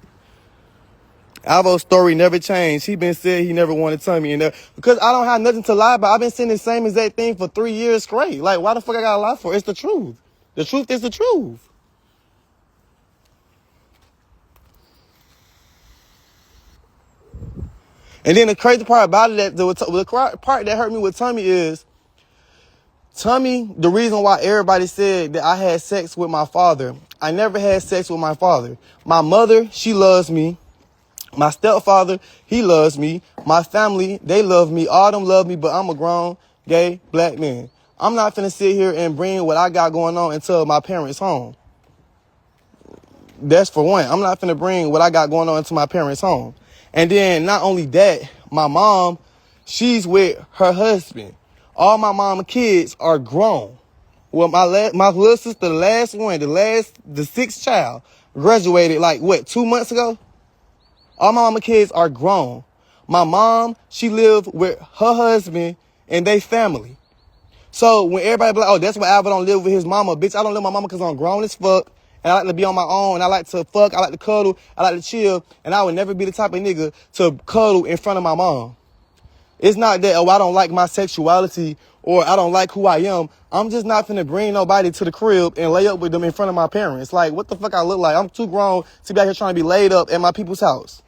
Alvo's story never changed. He been said he never wanted to tell me. Because I don't have nothing to lie about. I've been saying the same exact thing for 3 years straight. Like, why the fuck I gotta lie for? It's the truth. The truth is the truth. And then the crazy part about it, the part that hurt me with Tommy is, Tommy, the reason why everybody said that I had sex with my father, I never had sex with my father. My mother, she loves me. My stepfather, he loves me. My family, they love me. All them love me, but I'm a grown, gay, black man. I'm not finna sit here and bring what I got going on into my parents' home. That's for one. I'm not finna bring what I got going on into my parents' home. And then not only that, my mom, she's with her husband. All my mama kids are grown. Well, my little sister, the last one, the sixth child, graduated 2 months ago? All my mama kids are grown. My mom, she lived with her husband and they family. So when everybody be like, oh, that's why Alvo don't live with his mama. Bitch, I don't live with my mama because I'm grown as fuck. And I like to be on my own. And I like to fuck. I like to cuddle. I like to chill. And I would never be the type of nigga to cuddle in front of my mom. It's not that, I don't like my sexuality or I don't like who I am. I'm just not finna bring nobody to the crib and lay up with them in front of my parents. Like, what the fuck I look like? I'm too grown to be out here trying to be laid up at my people's house.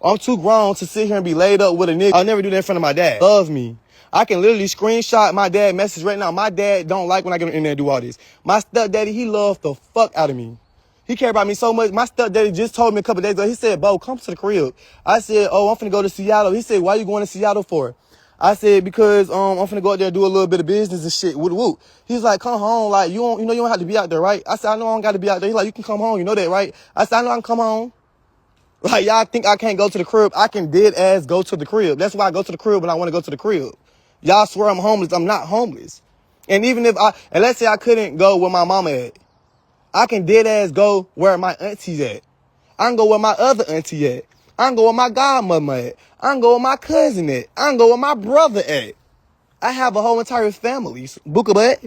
I'm too grown to sit here and be laid up with a nigga. I'll never do that in front of my dad. Love me. I can literally screenshot my dad message right now. My dad don't like when I get in there and do all this. My stepdaddy, he loves the fuck out of me. He care about me so much. My stepdaddy just told me a couple days ago. He said, Bo, come to the crib. I said, oh, I'm finna go to Seattle. He said, why you going to Seattle for? I said, because I'm finna go out there and do a little bit of business and shit. Woo. He's like, come home. Like, you don't have to be out there, right? I said, I know I don't got to be out there. He's like, you can come home. You know that, right? I said, I know I can come home. Like, y'all think I can't go to the crib? I can dead ass go to the crib. That's why I go to the crib when I want to go to the crib. Y'all swear I'm homeless. I'm not homeless. And even if and let's say I couldn't go where my mama at, I can dead ass go where my auntie's at. I can go where my other auntie at. I can go where my godmother at. I can go where my cousin at. I can go where my brother at. I have a whole entire family. Book a butt.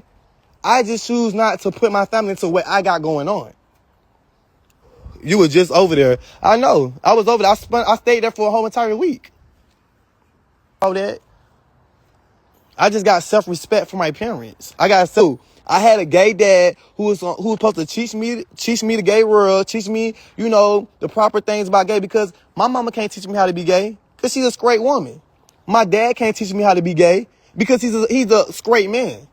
I just choose not to put my family into what I got going on. You were just over there. I know. I was over there. I stayed there for a whole entire week. All that. I just got self-respect for my parents. I had a gay dad who was supposed to teach me the gay world, teach me, the proper things about gay, because my mama can't teach me how to be gay because she's a straight woman. My dad can't teach me how to be gay because he's a straight man.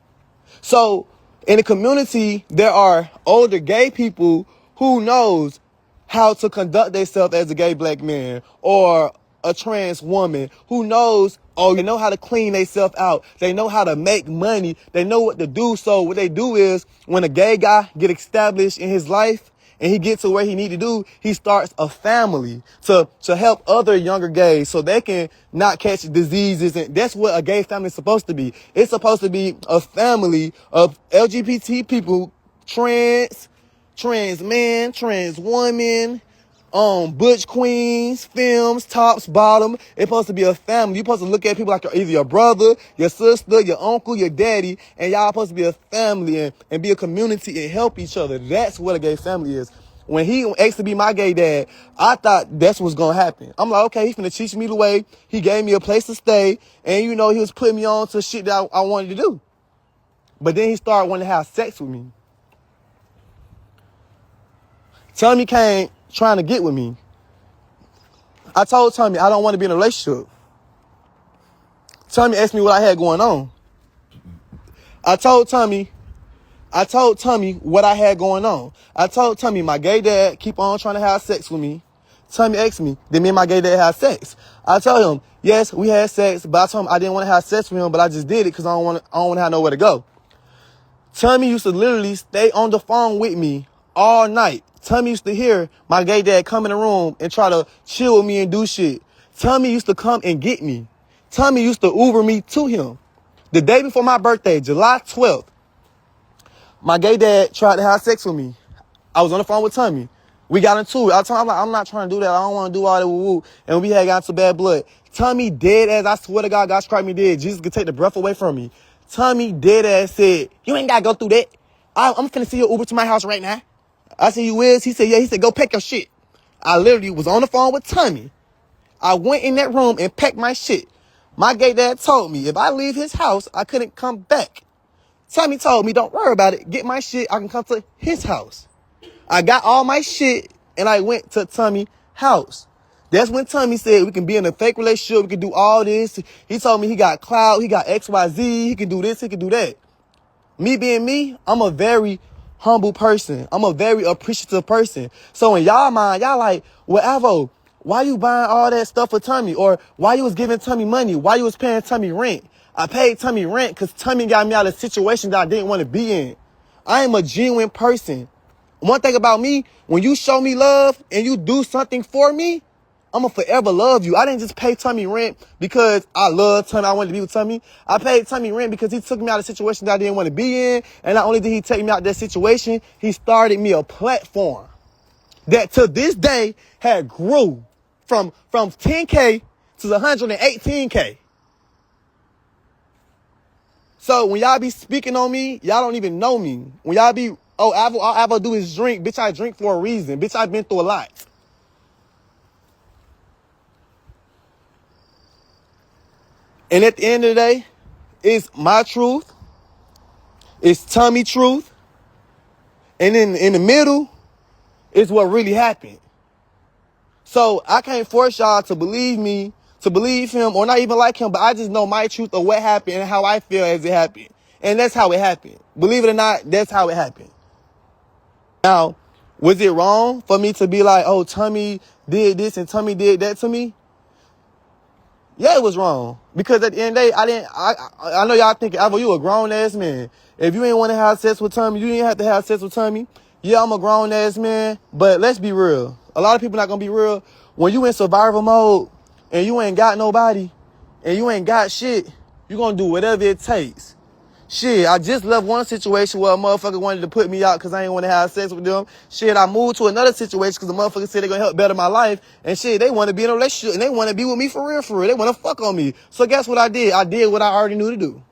So in the community, there are older gay people who knows how to conduct themselves as a gay black man or a trans woman who knows, they know how to clean themselves out. They know how to make money. They know what to do. So what they do is when a gay guy get established in his life and he gets to where he need to do, he starts a family to help other younger gays so they can not catch diseases. And that's what a gay family is supposed to be. It's supposed to be a family of LGBT people, trans man, trans woman, butch queens, femmes, tops, bottom. It's supposed to be a family. You're supposed to look at people like either your brother, your sister, your uncle, your daddy, and y'all supposed to be a family and be a community and help each other. That's what a gay family is. When he asked to be my gay dad, I thought that's what's going to happen. I'm like, okay, he's going to teach me the way. He gave me a place to stay, and he was putting me on to shit that I wanted to do. But then he started wanting to have sex with me. Tommy came trying to get with me. I told Tommy I don't want to be in a relationship. Tommy asked me what I had going on. I told Tommy what I had going on. I told Tommy my gay dad keep on trying to have sex with me. Tommy asked me, did me and my gay dad have sex? I told him, yes, we had sex, but I told him I didn't want to have sex with him, but I just did it because I don't want to have nowhere to go. Tommy used to literally stay on the phone with me all night. Tommy used to hear my gay dad come in the room and try to chill with me and do shit. Tommy used to come and get me. Tommy used to Uber me to him. The day before my birthday, July 12th, my gay dad tried to have sex with me. I was on the phone with Tommy. We got into it. I told him, I'm not trying to do that. I don't want to do all that woo-woo. And we had got into bad blood. Tommy dead ass, I swear to God, God strike me dead. Jesus could take the breath away from me. Tommy dead ass said, you ain't got to go through that. I'm finna see your Uber to my house right now. I said, you is? He said, yeah. He said, go pack your shit. I literally was on the phone with Tommy. I went in that room and packed my shit. My gay dad told me if I leave his house, I couldn't come back. Tommy told me, don't worry about it. Get my shit. I can come to his house. I got all my shit and I went to Tommy's house. That's when Tommy said we can be in a fake relationship. We can do all this. He told me he got Clout. He got XYZ. He can do this. He can do that. Me being me, I'm a very humble person. I'm a very appreciative person. So in y'all mind, y'all like, well, Alvo, why you buying all that stuff for Tommy? Or why you was giving Tommy money? Why you was paying Tommy rent? I paid Tommy rent because Tommy got me out of a situation that I didn't want to be in. I am a genuine person. One thing about me, when you show me love and you do something for me, I'm going to forever love you. I didn't just pay Tommy rent because I love Tommy. I wanted to be with Tommy. I paid Tommy rent because he took me out of a situation that I didn't want to be in. And not only did he take me out of that situation, he started me a platform that to this day had grew from 10K to 118K. So when y'all be speaking on me, y'all don't even know me. When y'all be, oh, all Alvo do is drink. Bitch, I drink for a reason. Bitch, I've been through a lot. And at the end of the day, it's my truth. It's Tommy's truth. And then in the middle is what really happened. So I can't force y'all to believe me, to believe him, or not even like him, but I just know my truth of what happened and how I feel as it happened. And that's how it happened. Believe it or not, that's how it happened. Now, was it wrong for me to be like, oh, Tommy did this and Tommy did that to me? Yeah, it was wrong. Because at the end of the day, I know y'all thinking, Alvo, you a grown-ass man. If you ain't want to have sex with Tommy, you didn't have to have sex with Tommy. Yeah, I'm a grown-ass man, but let's be real. A lot of people not going to be real. When you in survival mode and you ain't got nobody and you ain't got shit, you going to do whatever it takes. Shit, I just left one situation where a motherfucker wanted to put me out because I ain't want to have sex with them. Shit, I moved to another situation because the motherfucker said they're going to help better my life. And shit, they want to be in a relationship and they want to be with me for real, for real. They want to fuck on me. So guess what I did? I did what I already knew to do.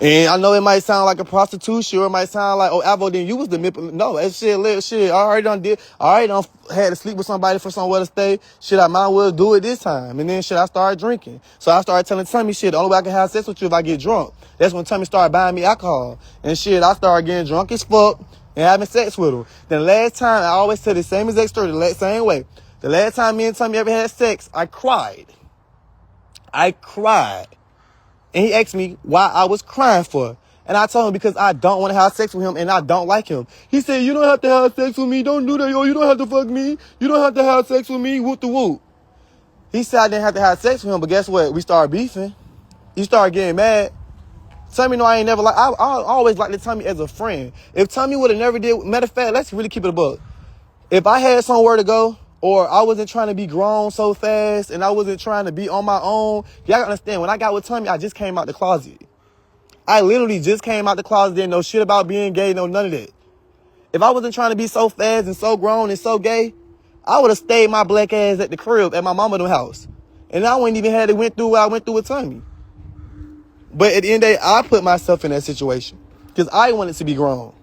And I know it might sound like a prostitution or it might sound like, oh, Alvo, then you was the No, that shit, I already done had to sleep with somebody for somewhere to stay. Shit, I might as well do it this time. And then shit, I started drinking. So I started telling Tommy, shit, the only way I can have sex with you if I get drunk. That's when Tommy started buying me alcohol. And shit, I started getting drunk as fuck and having sex with him. Then the last time, I always tell the same exact story, the same way. The last time me and Tommy ever had sex, I cried. And he asked me why I was crying for. And I told him because I don't want to have sex with him and I don't like him. He said, you don't have to have sex with me. Don't do that, yo. You don't have to fuck me. You don't have to have sex with me. Whoop the whoop. He said I didn't have to have sex with him, but guess what? We started beefing. He started getting mad. Tommy know I ain't never I always liked Tommy as a friend. If Tommy would have never did, matter of fact, let's really keep it a buck. If I had somewhere to go, or I wasn't trying to be grown so fast and I wasn't trying to be on my own. Y'all gotta understand, when I got with Tommy, I just came out the closet. I literally just came out the closet, didn't know shit about being gay, no none of that. If I wasn't trying to be so fast and so grown and so gay, I would have stayed my black ass at the crib at my mama's house. And I wouldn't even have to went through what I went through with Tommy. But at the end of the day, I put myself in that situation because I wanted to be grown.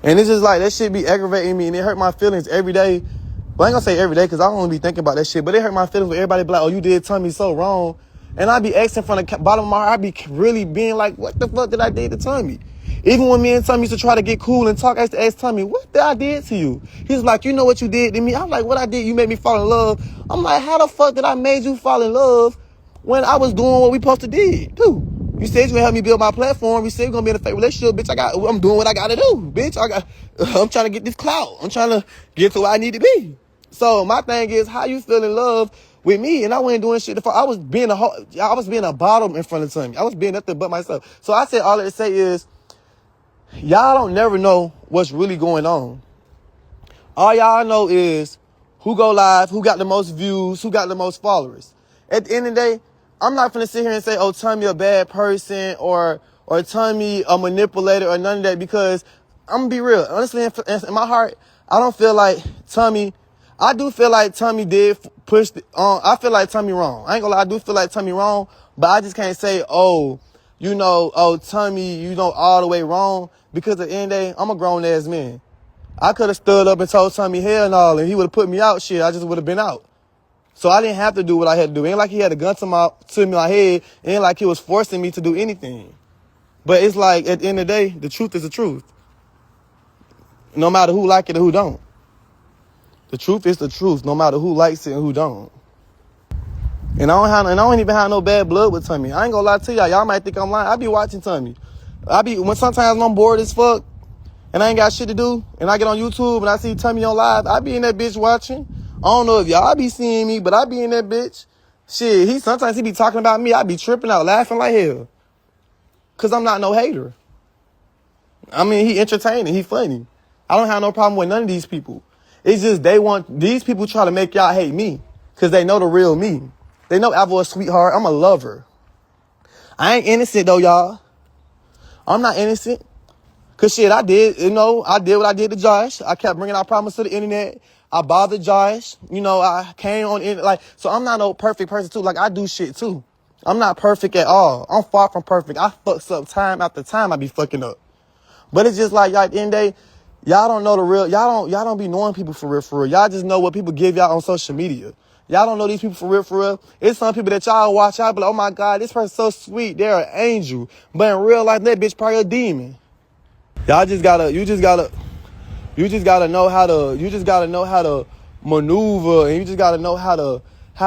And it's just like, that shit be aggravating me and it hurt my feelings every day. But I ain't gonna say every day because I don't wanna be thinking about that shit. But it hurt my feelings when everybody be like, oh, you did Tommy so wrong. And I be asking from the bottom of my heart, I be really being like, what the fuck did I do to Tommy? Even when me and Tommy used to try to get cool and talk, I used to ask Tommy, what did I did to you? He's like, you know what you did to me? I'm like, what I did? You made me fall in love. I'm like, how the fuck did I made you fall in love when I was doing what we supposed to do? You said you gonna help me build my platform. You said you're gonna be in a fake relationship, bitch. I'm doing what I gotta do, bitch. I'm trying to get this clout. I'm trying to get to where I need to be. So my thing is, how you feel in love with me? And I wasn't doing shit. I was being a bottom in front of Tommy. I was being nothing but myself. So I said all that to say is, y'all don't never know what's really going on. All y'all know is who go live, who got the most views, who got the most followers. At the end of the day, I'm not finna sit here and say, oh, Tommy a bad person or Tommy a manipulator or none of that, because I'm gonna be real. Honestly, in my heart, I don't feel like Tommy. I do feel like Tommy did push I feel like Tommy wrong. I ain't gonna lie, I do feel like Tommy wrong, but I just can't say, oh, Tommy, all the way wrong, because at the end of the day, I'm a grown ass man. I could have stood up and told Tommy hell no, and he would have put me out. Shit, I just would have been out. So I didn't have to do what I had to do. It ain't like he had a gun to my head. It ain't like he was forcing me to do anything. But it's like, at the end of the day, the truth is the truth. No matter who like it or who don't. The truth is the truth, no matter who likes it and who don't. And I don't even have no bad blood with Tommy. I ain't gonna lie to y'all. Y'all might think I'm lying. I be watching Tommy. When sometimes I'm bored as fuck and I ain't got shit to do, and I get on YouTube and I see Tommy on live, I be in that bitch watching. I don't know if y'all be seeing me, but I be in that bitch. Shit, sometimes he be talking about me. I be tripping out, laughing like hell. Cause I'm not no hater. I mean, he entertaining, he funny. I don't have no problem with none of these people. It's just these people try to make y'all hate me, cause they know the real me. They know Alvo a sweetheart. I'm a lover. I ain't innocent though, y'all. I'm not innocent. Cause shit, I did what I did to Josh. I kept bringing our problems to the internet. I bothered Josh. I came on so I'm not no perfect person too. Like, I do shit too. I'm not perfect at all. I'm far from perfect. I fucks up time after time. I be fucking up. But it's just like, y'all, at the end of the day, y'all don't know the real. Y'all don't be knowing people for real, for real. Y'all just know what people give y'all on social media. Y'all don't know these people for real, for real. It's some people that y'all watch out, but like, oh my God, this person's so sweet. They're an angel. But in real life, that bitch probably a demon. You just gotta know how to maneuver, and you just gotta know how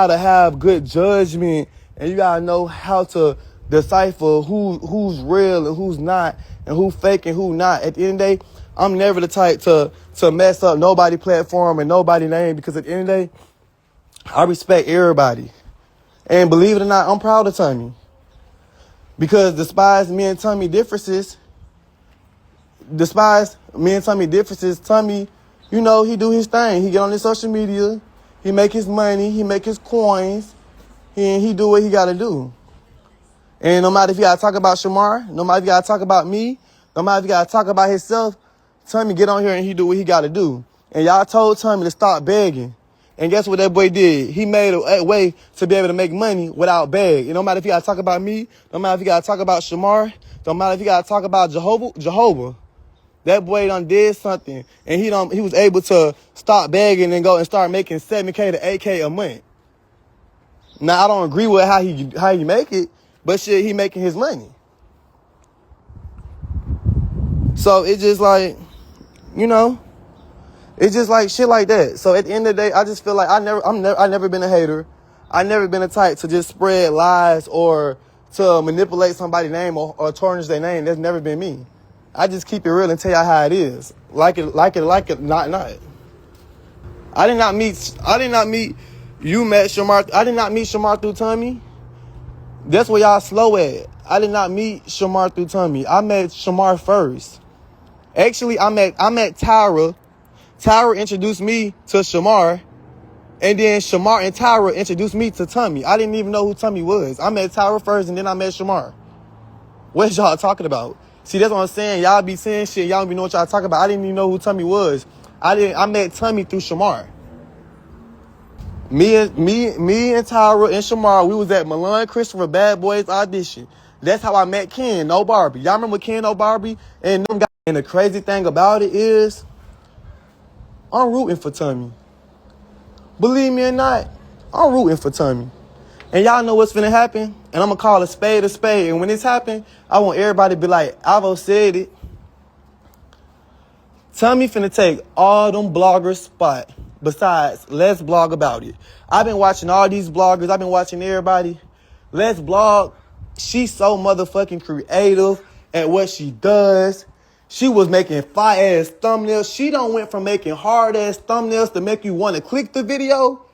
to have good judgment, and you gotta know how to decipher who's real and who's not, and who fake and who not. At the end of the day, I'm never the type to mess up nobody platform and nobody name, because at the end of the day, I respect everybody. And believe it or not, I'm proud of Tommy. Because despite me and Tommy differences, Tommy, he do his thing. He get on his social media, he make his money, he make his coins, and he do what he gotta do. And no matter if he gotta talk about Shamar, no matter if he gotta talk about me, no matter if he gotta talk about himself, Tommy get on here and he do what he gotta do. And y'all told Tommy to stop begging. And guess what that boy did? He made a way to be able to make money without beg. And no matter if he gotta talk about me, no matter if he gotta talk about Shamar, no matter if he gotta talk about Jehovah, that boy done did something, and he was able to stop begging and go and start making $7K to $8K a month. Now I don't agree with how he make it, but shit, he making his money. So it's just like, it's just like shit like that. So at the end of the day, I just feel like I never been a hater. I never been a type to just spread lies or to manipulate somebody's name or tarnish their name. That's never been me. I just keep it real and tell y'all how it is. Like it, not. I did not meet you met Shamar. I did not meet Shamar through Tommy. That's where y'all slow at. I did not meet Shamar through Tommy. I met Shamar first. Actually, I met Tyra. Tyra introduced me to Shamar. And then Shamar and Tyra introduced me to Tommy. I didn't even know who Tommy was. I met Tyra first and then I met Shamar. What y'all talking about? See, that's what I'm saying. Y'all be saying shit. Y'all don't be know what y'all talking about. I didn't even know who Tommy was. I met Tommy through Shamar. Me and Tyra and Shamar, we was at Milan Christopher Bad Boys audition. That's how I met Ken, No Barbie. Y'all remember Ken, No Barbie? And them guys. And the crazy thing about it is, I'm rooting for Tommy. Believe me or not, I'm rooting for Tommy. And y'all know what's finna happen? And I'm gonna call a spade a spade. And when this happen, I want everybody to be like, Alvo said it. Tommy finna take all them bloggers' spot. Besides, let's blog about it. I've been watching all these bloggers. I've been watching everybody. Let's blog. She's so motherfucking creative at what she does. She was making fire-ass thumbnails. She done went from making hard-ass thumbnails to make you want to click the video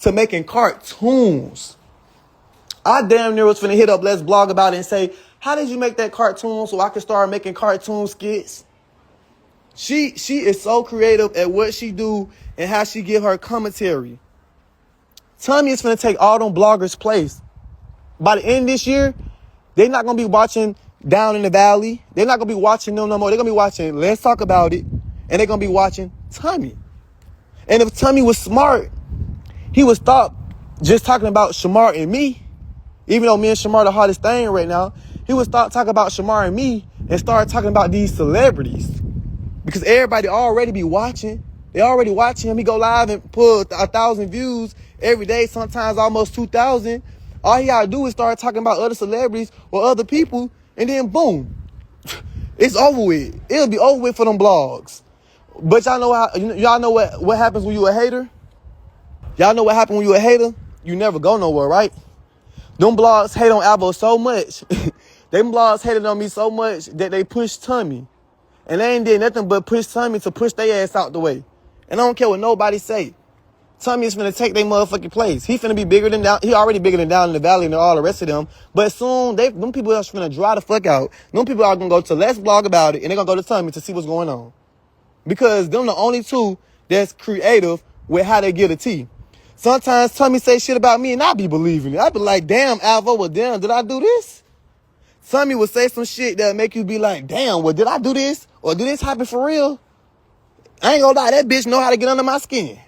to making cartoons. I damn near was finna hit up Let's Blog about it and say, how did you make that cartoon so I can start making cartoon skits? She is so creative at what she do and how she give her commentary. Tommy is finna take all them bloggers' place. By the end of this year, they're not gonna be watching Down in the Valley. They're not gonna be watching them no more. They're gonna be watching Let's Talk About It, and they're gonna be watching Tommy. And if Tommy was smart, he would stop just talking about Shamar and me. Even though me and Shamar the hardest thing right now, he would start talking about Shamar and me and start talking about these celebrities. Because everybody already be watching. They already watching him. He go live and pull 1,000 views every day, sometimes almost 2,000. All he gotta do is start talking about other celebrities or other people, and then boom, it's over with. It'll be over with for them blogs. But y'all know what happens when you a hater? Y'all know what happens when you a hater? You never go nowhere, right? Them blogs hate on Alvo so much. Them blogs hated on me so much that they pushed Tommy. And they ain't did nothing but push Tommy to push their ass out the way. And I don't care what nobody say. Tommy is finna take their motherfucking place. He finna be bigger than Down. He already bigger than Down in the Valley and all the rest of them. But soon, them people are finna dry the fuck out. Them people are gonna go to Let's Blog About It, and they're gonna go to Tommy to see what's going on. Because them the only two that's creative with how they get a tea. Sometimes Tommy say shit about me and I be believing it. I be like, damn, Alvo, well, damn, did I do this? Tommy would say some shit that make you be like, damn, well, did I do this? Or did this happen for real? I ain't gonna lie, that bitch know how to get under my skin.